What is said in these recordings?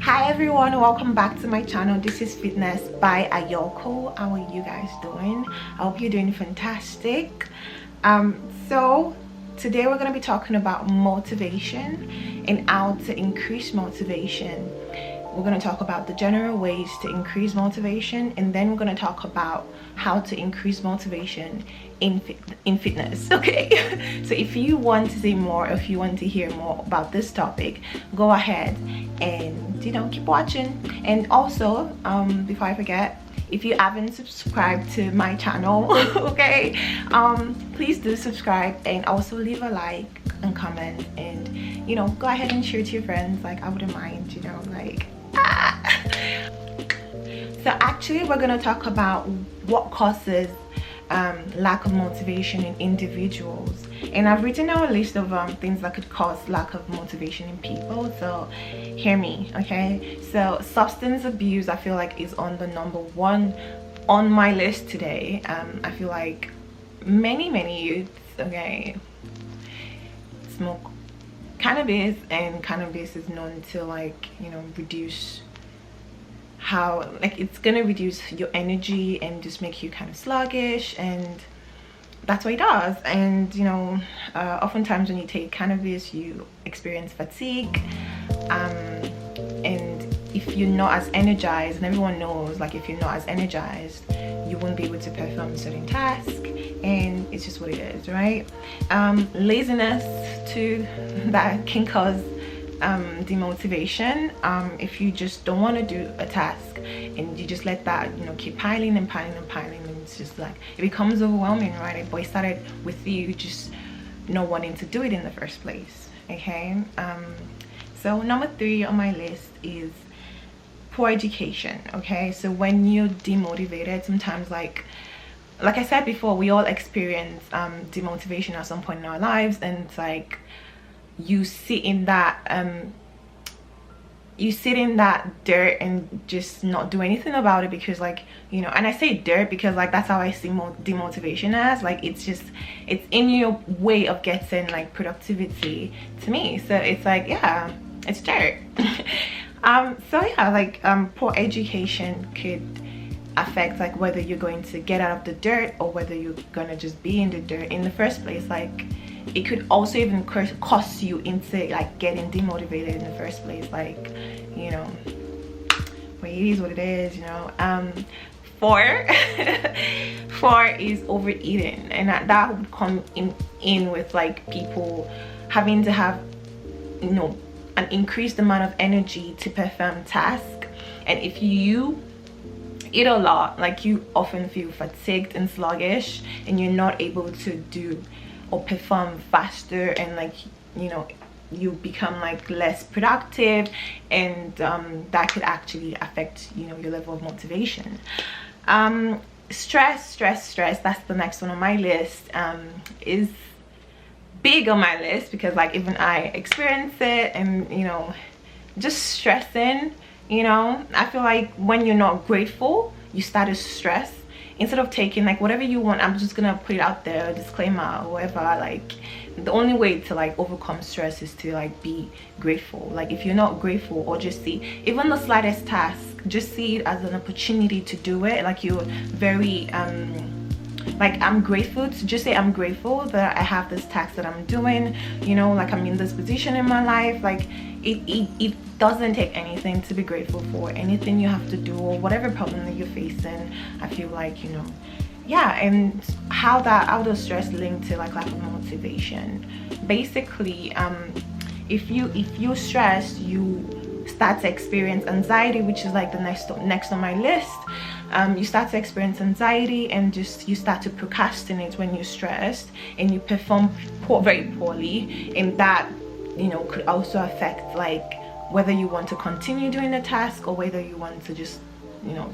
Hi everyone, welcome back to my channel. This is Fitness by Ayoko. How are you guys doing? I hope you're doing fantastic. So today we're going to be talking about motivation and how to increase motivation. We're going to talk about the general ways to increase motivation, and then we're going to talk about how to increase motivation in fitness. Okay, so if you want to see more, if you want to hear more about this topic, go ahead and keep watching. And also before I forget, if you haven't subscribed to my channel, okay, please do subscribe, and also leave a like and comment, and go ahead and share to your friends. Like, I wouldn't mind, So actually we're going to talk about what causes lack of motivation in individuals, and I've written down a list of things that could cause lack of motivation in people. So hear me, okay? So substance abuse, I feel like, is on the #1 on my list today. I feel like many youths, okay, smoke cannabis, and cannabis is known to reduce how it's gonna reduce your energy and just make you kind of sluggish, and that's what it does. And oftentimes when you take cannabis, you experience fatigue, and if you're not as energized, and everyone knows, like, if you're not as energized, you won't be able to perform a certain task, and it's just what it is, right? Laziness too, that can cause demotivation. If you just don't want to do a task and you just let that keep piling and it's just like it becomes overwhelming, right? But it started with you just not wanting to do it in the first place. Okay, so #3 on my list is poor education. Okay, so when you're demotivated, sometimes like I said before, we all experience demotivation at some point in our lives, and it's like you sit in that dirt and just not do anything about it, because and I say dirt because that's how I see demotivation as. It's in your way of getting productivity to me. So it's yeah, it's dirt. So yeah, poor education could affect whether you're going to get out of the dirt or whether you're gonna just be in the dirt in the first place. It could also even cost you into getting demotivated in the first place. But it is what it is. 4 is overeating, and that would come in with people having to have an increased amount of energy to perform tasks. And if you eat a lot, you often feel fatigued and sluggish, and you're not able to do or perform faster, and you become less productive, and that could actually affect your level of motivation. Stress, that's the next one on my list. Is big on my list because even I experience it, and just stressing. I feel when you're not grateful, you start to stress. Instead of taking whatever you want, I'm just gonna put it out there, disclaimer or whatever, the only way to overcome stress is to be grateful. If you're not grateful, or just see even the slightest task, just see it as an opportunity to do it. You're very I'm grateful to just say I'm grateful that I have this task that I'm doing, I'm in this position in my life. It doesn't take anything to be grateful for. Anything you have to do, or whatever problem that you're facing, I feel yeah. And how does stress link to lack of motivation? Basically, if you're stressed, you start to experience anxiety, which is the next on my list. You start to experience anxiety, and you start to procrastinate when you're stressed, and you perform very poorly, and that could also affect whether you want to continue doing the task, or whether you want to just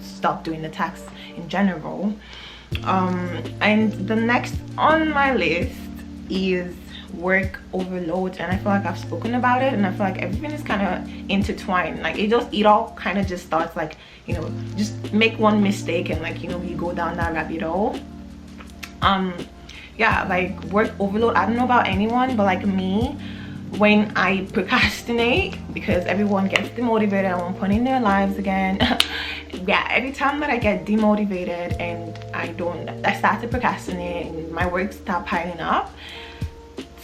stop doing the task in general. And the next on my list is work overload, and I feel I've spoken about it, and I feel everything is kind of intertwined. It all kind of just starts just make one mistake, and you go down that rabbit hole. Yeah, work overload, I don't know about anyone, but me, when I procrastinate, because everyone gets demotivated at one point in their lives again. Yeah, every time that I get demotivated and I start to procrastinate and my work start piling up,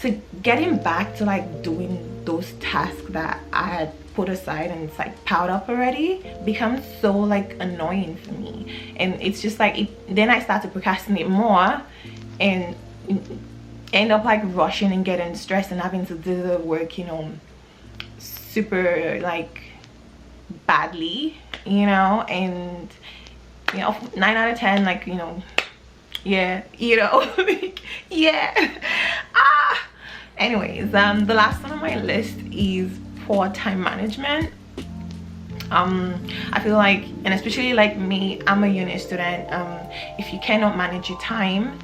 to getting back to like doing those tasks that I had put aside and it's like piled up already becomes so like annoying for me. And it's just like then I start to procrastinate more and end up like rushing and getting stressed and having to do the work, you know, super like badly, you know. And you know, 9 out of 10, like, you know, yeah, you know. Yeah. Anyways, the last one on my list is poor time management. I feel like, and especially like me, I'm a uni student, if you cannot manage your time,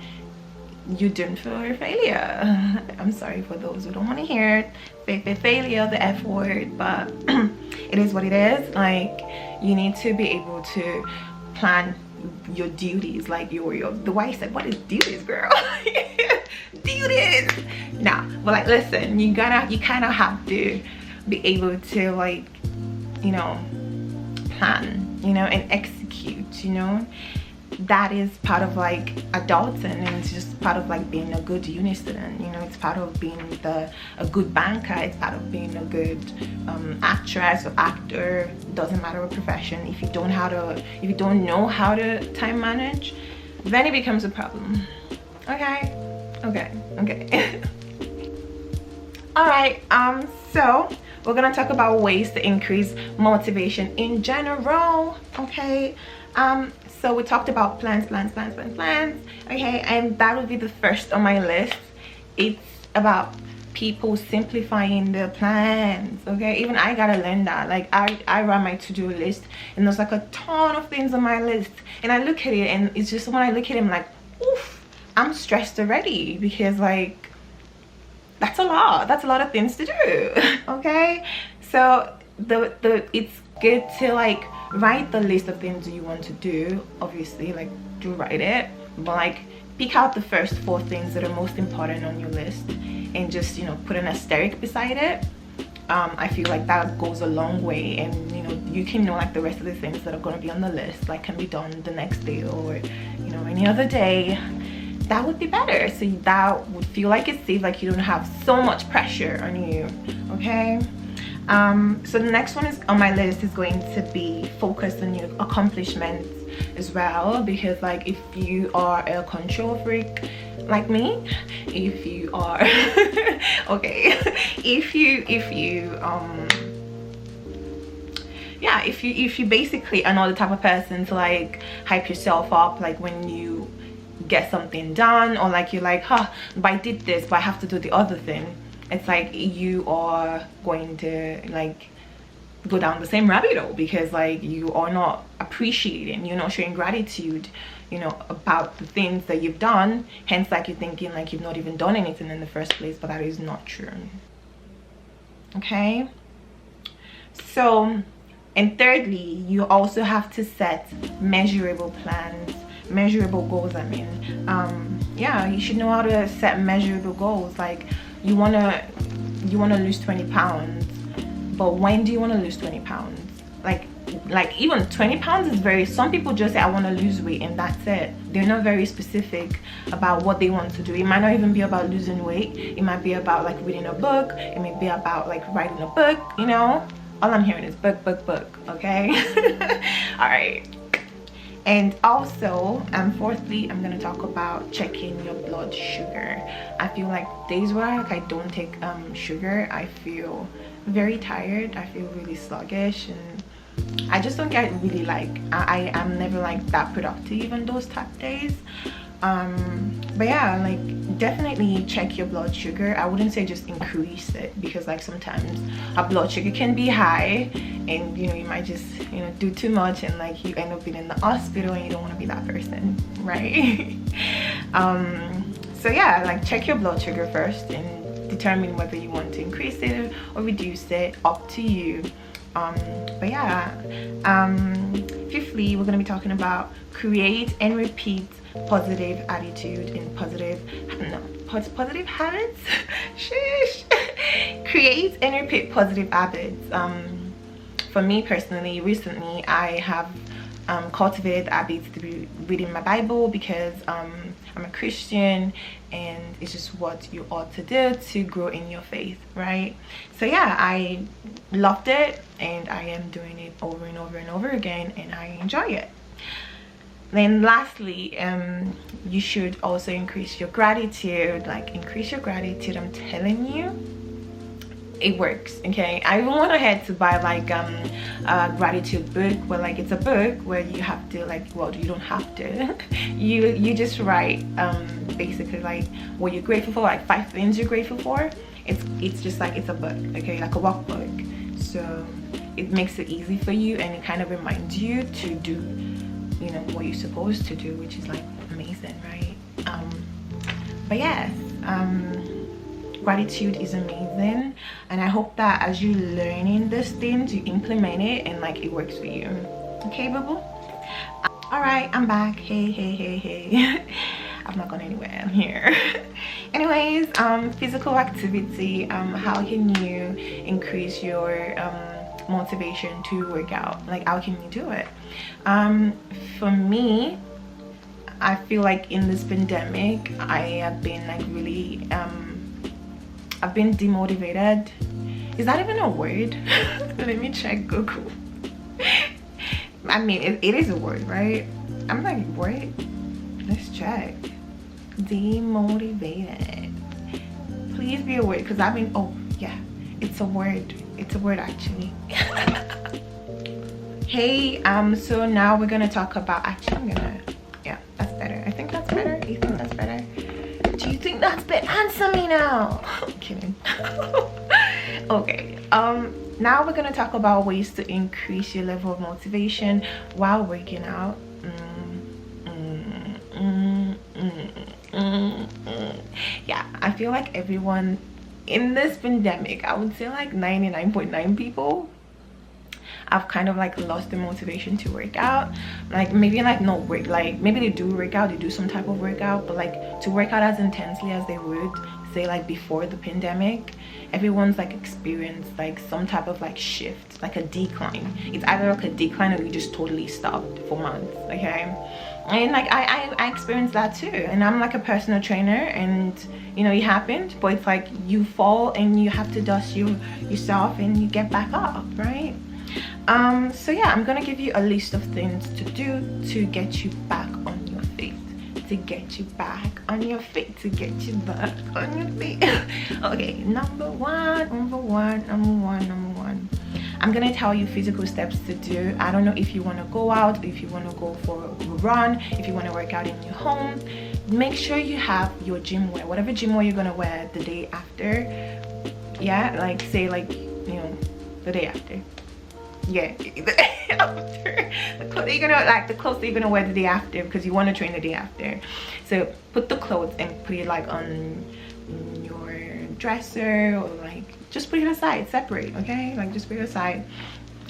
you're doomed for failure. I'm sorry for those who don't want to hear it. Failure, the F word, but it is what it is. Like, you need to be able to plan your duties, like your the wife said, what is duties, girl? Duties. Nah, but like, listen, you kind of have to be able to, like, you know, plan, you know, and execute, you know. That is part of like adulting, and it's just part of like being a good uni student, you know. It's part of being a good banker, it's part of being a good actress or actor. Doesn't matter what profession. If you don't know how to time manage, then it becomes a problem. Okay. All right, so we're gonna talk about ways to increase motivation in general. Okay, so we talked about plans, okay, and that would be the first on my list. It's about people simplifying their plans. Okay, even I gotta learn that. Like, I run my to-do list and there's like a ton of things on my list, and I look at it and it's just, when I look at it, I'm like, oof, I'm stressed already, because like that's a lot of things to do. Okay, so it's good to like write the list of things you want to do. Obviously, like, do write it, but like pick out the first 4 things that are most important on your list and just, you know, put an asterisk beside it. I feel like that goes a long way, and you know, you can know like the rest of the things that are going to be on the list like can be done the next day, or you know, any other day. That would be better, so that would feel like it's safe, like you don't have so much pressure on you. Okay, so the next one is on my list is going to be focused on your accomplishments as well, because like if you are a control freak like me, if you are okay, if you basically are not the type of person to like hype yourself up, like when you get something done, or like you're like, huh, but I did this, but I have to do the other thing. It's like you are going to like go down the same rabbit hole, because like you are not appreciating, you're not showing gratitude, you know, about the things that you've done. Hence, like, you're thinking like you've not even done anything in the first place, but that is not true. Okay, so, and thirdly, you also have to set measurable plans, measurable goals. I mean, yeah, you should know how to set measurable goals. Like, you wanna lose 20 pounds, but when do you want to lose 20 pounds? Like even 20 pounds is very, some people just say I want to lose weight and that's it. They're not very specific about what they want to do. It might not even be about losing weight. It might be about like reading a book. It may be about like writing a book, you know. All I'm hearing is book, okay? All right. And also, fourthly, I'm gonna talk about checking your blood sugar. I feel like days where like I don't take sugar, I feel very tired, I feel really sluggish, and I just don't get really like, I am never like that productive on those type days. But yeah, like, definitely check your blood sugar. I wouldn't say just increase it, because like sometimes our blood sugar can be high, and you know, you might just, you know, do too much and like you end up being in the hospital, and you don't want to be that person, right? So yeah, like, check your blood sugar first and determine whether you want to increase it or reduce it. Up to you. But yeah, fifthly, we're going to be talking about create and repeat positive attitude and positive habits. Sheesh. Create and repeat positive habits. For me personally, recently I have cultivated habits to be reading my Bible, because I'm a Christian and it's just what you ought to do to grow in your faith, right? So yeah, I loved it and I am doing it over and over and over again, and I enjoy it. Then lastly, you should also increase your gratitude. Like, increase your gratitude. I'm telling you, it works. Okay, I even went ahead to buy like a gratitude book, where like it's a book where you have to, like, well, you don't have to you just write basically like what you're grateful for, like 5 things you're grateful for. It's just like, it's a book, okay, like a workbook. So it makes it easy for you, and it kind of reminds you to do, you know, what you're supposed to do, which is like amazing, right? But yes, gratitude is amazing, and I hope that as you learning these things, you implement it and like it works for you. Okay, boo boo? All right, I'm back. Hey. I'm not going anywhere, I'm here. Anyways, physical activity. How can you increase your motivation to work out? Like, how can you do it? For me, I feel like in this pandemic I have been like really I've been demotivated. Is that even a word? Let me check Google. I mean, it is a word, right? I'm like, what? Let's check. Demotivated. Please be a word, because I've been, oh yeah, it's a word. It's a word actually. Hey, so now we're gonna talk about, actually yeah, that's better. I think that's better. You think that's better? Do you think that's better? Answer me now. I'm kidding. Okay, now we're gonna talk about ways to increase your level of motivation while working out. Yeah, I feel like everyone in this pandemic, I would say like 99.9 people, I've kind of like lost the motivation to work out. Like, maybe like no work, like maybe they do work out, they do some type of workout, but like to work out as intensely as they would say like before the pandemic, everyone's like experienced like some type of like shift, like a decline. It's either like a decline or you just totally stopped for months, okay? And like I experienced that too, and I'm like a personal trainer, and you know, it happened, but it's like you fall and you have to dust yourself and you get back up, right? So yeah, I'm gonna give you a list of things to do to get you back on your feet, to get you back on your feet, to get you back on your feet. Okay, number one, I'm gonna tell you physical steps to do. I don't know if you want to go out, if you want to go for a run, if you want to work out in your home. Make sure you have your gym wear, whatever gym wear you're gonna wear the day after. Yeah, like say like, you know, the day after. Yeah, after the clothes you're gonna, like the clothes you're gonna wear the day after, because you want to train the day after. So put the clothes and put it like on your dresser, or like just put it aside, separate, okay? Like just put it aside,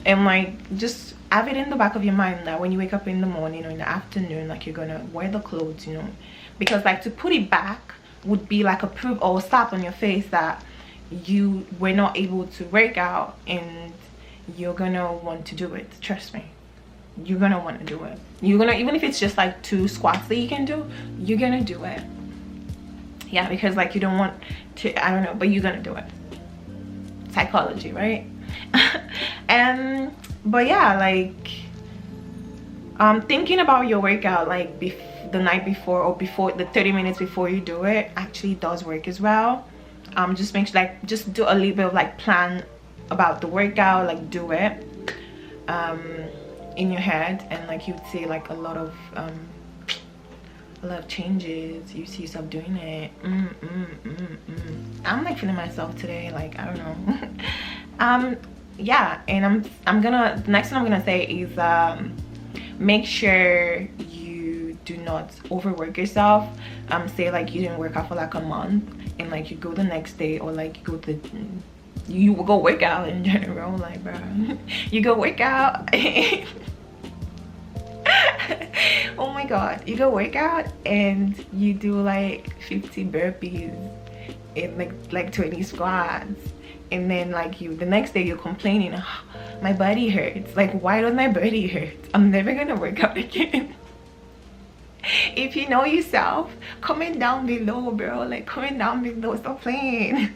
and like just have it in the back of your mind that when you wake up in the morning or in the afternoon, like you're gonna wear the clothes, you know, because like to put it back would be like a proof or a slap on your face that you were not able to work out, and you're gonna want to do it. Trust me, you're gonna want to do it. You're gonna, even if it's just like 2 squats that you can do, you're gonna do it. Yeah, because like you don't want to, I don't know, but you're gonna do it. Psychology, right? But yeah, like thinking about your workout like the night before, or before the 30 minutes before you do it, actually does work as well. Just make sure, like, just do a little bit of like plan about the workout, like do it in your head, and like you'd see like a lot of changes. You see yourself doing it. I'm like feeling myself today, like I don't know. Yeah, and I'm gonna, the next one I'm gonna say is make sure you do not overwork yourself. Say like you didn't work out for like a month, and like you go the next day, or like you go work out in general, like bro, you go work out. Oh my god, you go work out and you do like 50 burpees in like 20 squats, and then like the next day you're complaining, oh, my body hurts. Like, why does my body hurt? I'm never gonna work out again. If you know yourself, comment down below, bro. Like, comment down below. Stop playing.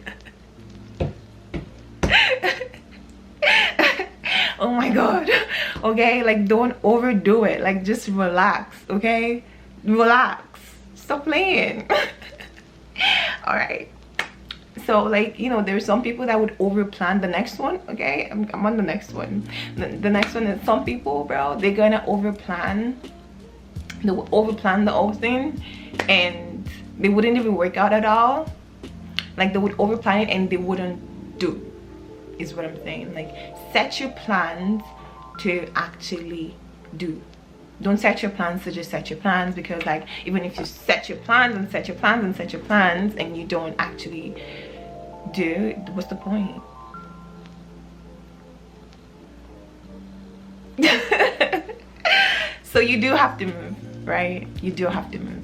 Oh my god. Okay, like, don't overdo it. Like, just relax. Okay, relax. Stop playing. All right, so like, you know, there's some people that would over plan the next one. Okay, I'm on the next one. The next one is, some people, bro, they're gonna over plan. They will over plan the whole thing, and they wouldn't even work out at all. Like, they would over plan it and they wouldn't do, is what I'm saying. Like, set your plans to actually do. Don't set your plans to just set your plans, because like, even if you set your plans and set your plans and set your plans and you don't actually do, what's the point? So you do have to move, right? You do have to move.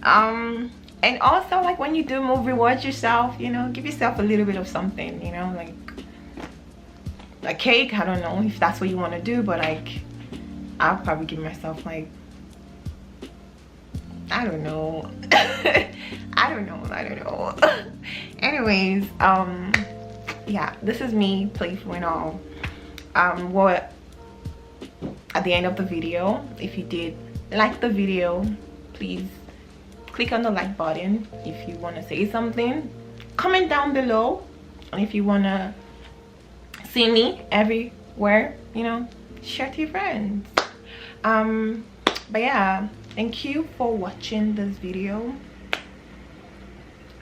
And also, like, when you do move, reward yourself. You know, give yourself a little bit of something, you know, like a cake. I don't know if that's what you want to do, but like, I'll probably give myself like, I don't know. I don't know. Anyways, yeah, this is me, playful and all. What, at the end of the video, if you did like the video, please click on the like button. If you want to say something, comment down below. And if you want to see me everywhere, you know, share to your friends. But yeah, thank you for watching this video.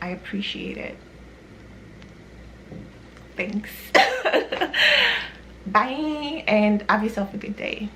I appreciate it. Thanks. Bye, and have yourself a good day.